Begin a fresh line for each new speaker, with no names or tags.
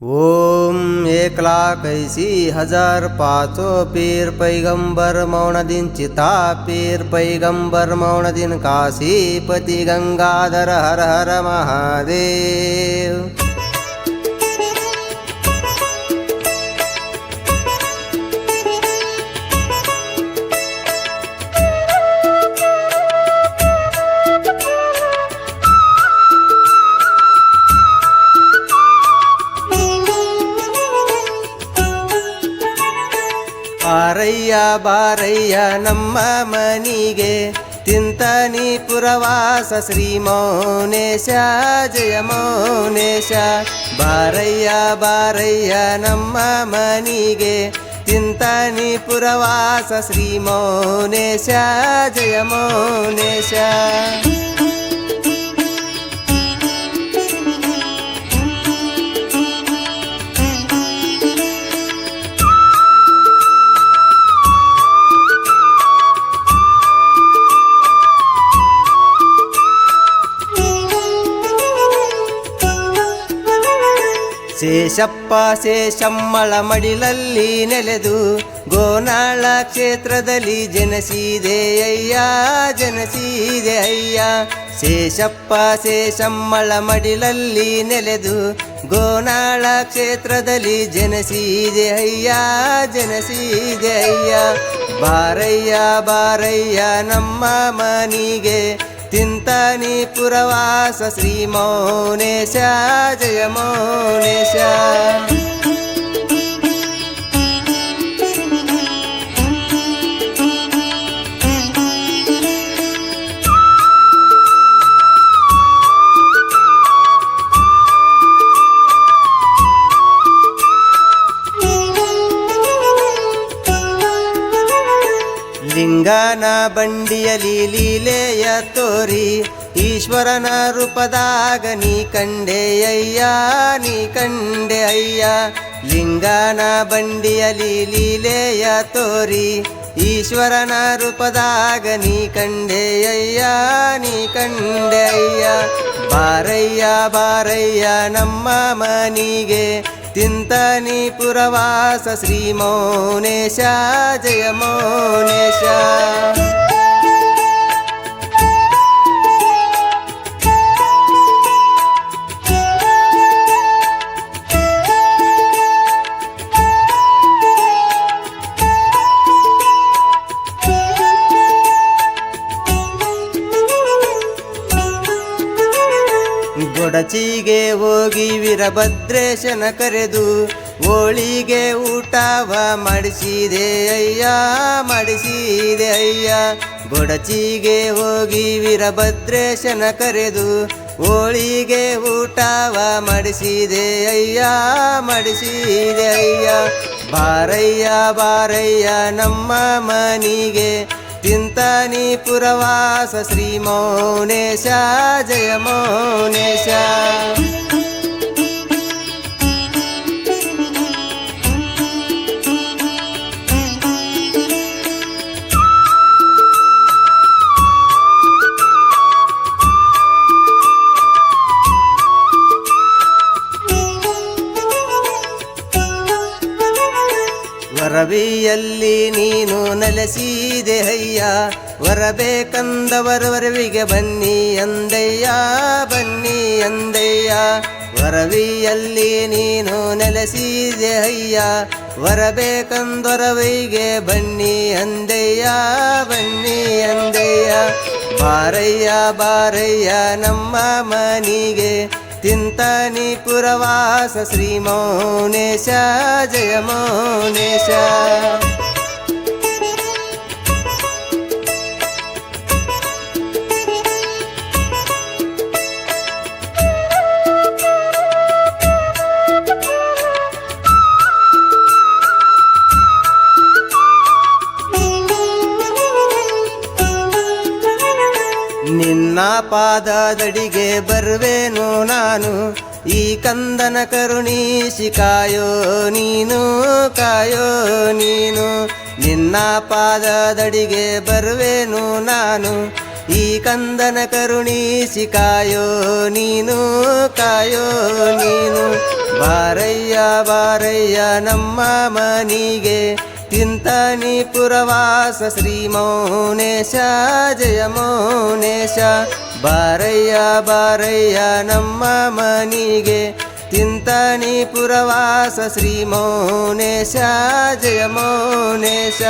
ओम 1,80,000 पीर पैगंबर मौनदिन चिता पीर पैगंबर मौनदिन काशीपति गंगाधर हर हर महादेव। ಬಾರಯ್ಯ ಬಾರಯ್ಯ ನಮ್ಮ ಮನಿಗೆ ತಿಂತನಿ ಪುರವಾಸ ಶ್ರೀ ಮೌನೇಶ ಜಯ ಮೌನೇಶ. ಬಾರಯ್ಯ ಬಾರಯ್ಯ ನಮ್ಮ ಮನಿಗೆ ತಿಂತನಿ ಪುರವಾಸ ಶ್ರೀ ಮೌನೇಶ ಜಯ ಮೌನೇಶ. ಶೇಷಪ್ಪ ಶೇಷಮ್ಮಳ ಮಡಿಲಲ್ಲಿ ನೆಲೆದು ಗೋನಾಳ ಕ್ಷೇತ್ರದಲ್ಲಿ ಜನಸಿದೆ ಅಯ್ಯ ಜನಸಿದೆ ಅಯ್ಯ. ಶೇಷಪ್ಪ ಶೇಷಮ್ಮಳ ಮಡಿಲಲ್ಲಿ ನೆಲೆದು ಗೋನಾಳ ಕ್ಷೇತ್ರದಲ್ಲಿ ಜನಸಿದೆ ಅಯ್ಯ ಜನಸಿದೆ ಅಯ್ಯ. ಬಾರಯ್ಯ ಬಾರಯ್ಯ ನಮ್ಮ ಮನಿಗೆ ತಿಂತನಿ ಪುರವಾಸ ಶ್ರೀ ಮೌನೇಶ ಜಯ ಮೌನೇಶ. ಲಿಂಗನ ಬಂಡಿಯಲಿ ಲೀಲೆಯ ತೋರಿ ಈಶ್ವರನ ರೂಪದಾಗ ನೀ ಕಂಡೆ ಅಯ್ಯ ನೀ ಕಂಡೆ ಅಯ್ಯ. ಲಿಂಗನ ಬಂಡಿಯಲಿ ಲೀಲೆಯ ತೋರಿ ಈಶ್ವರನ ರೂಪದಾಗ ನೀ ಕಂಡೆ ಅಯ್ಯ ನೀ ಕಂಡೆ ಅಯ್ಯ. ಬಾರಯ್ಯ ಬಾರಯ್ಯ ನಮ್ಮ ಮನಿಗೆ ತಿಂತನಿ ಪುರವಾಸ ಶ್ರೀ ಮೌನೇಶ ಜಯ ಮೌನೇಶ. ಗೊಡಚಿಗೆ ಹೋಗಿ ವೀರಭದ್ರೇಶನ ಕರೆದು ಹೋಳಿಗೆ ಊಟವ ಮಾಡಿಸಿದೆ ಅಯ್ಯ ಮಾಡಿಸಿದೆ ಅಯ್ಯ. ಗೊಡಚಿಗೆ ಹೋಗಿ ವೀರಭದ್ರೇಶನ ಕರೆದು ಹೋಳಿಗೆ ಊಟವ ಮಾಡಿಸಿದೆ ಅಯ್ಯ ಮಾಡಿಸಿದೆ ಅಯ್ಯ. ಬಾರಯ್ಯ ಬಾರಯ್ಯ ನಮ್ಮ ಮನಿಗೆ ತಿಂತನಿ ಪುರವಾಸ ಶ್ರೀ ಮೌನೇಶ ಜಯ ಮೌನೇಶ. ವರವಿಯಲ್ಲಿ ನೀನು ನೆಲೆಸಿದೆ ಅಯ್ಯ ವರಬೇಕಂದವರು ವರವಿಗೆ ಬನ್ನಿ ಅಂದಯ್ಯ ಬನ್ನಿ ಅಂದಯ್ಯ. ವರವಿಯಲ್ಲಿ ನೀನು ನೆಲೆಸಿದೆ ಅಯ್ಯ ವರಬೇಕಂದೊರವಿಗೆ ಬನ್ನಿ ಅಂದಯ್ಯ ಬನ್ನಿ ಅಂದಯ್ಯ. ಬಾರಯ್ಯ ಬಾರಯ್ಯ ನಮ್ಮ ಮನಿಗೆ ತಿಂತನಿ ಪುರವಾಸ ಶ್ರೀ ಮೌನೇಶ ಜಯ ಮೌನೇಶ. ನಿನ್ನ ಪಾದದಡಿಗೆ ಬರುವೆನು ನಾನು ಈ ಕಂದನ ಕರುಣಿಸಿ ಕಾಯೋ ನೀನು ಕಾಯೋ ನೀನು. ನಿನ್ನ ಪಾದದಡಿಗೆ ಬರುವೆನು ನಾನು ಈ ಕಂದನ ಕರುಣಿಸಿ ಕಾಯೋ ನೀನು ಕಾಯೋ ನೀನು. ಬಾರಯ್ಯ ಬಾರಯ್ಯ ನಮ್ಮ ಮನಿಗೆ ತಿಂತಾನಿ ಪುರವಾಸ ಶ್ರೀ ಮೌನೇಶ ಜಯ ಮೌನೇಶ. ಬಾರಯ್ಯ ಬಾರಯ್ಯ ನಮ್ಮ ಮನಿಗೆ ತಿಂತಾನಿ ಪುರವಾಸ ಶ್ರೀ ಮೌನೇಶ ಜಯ ಮೌನೇಶ.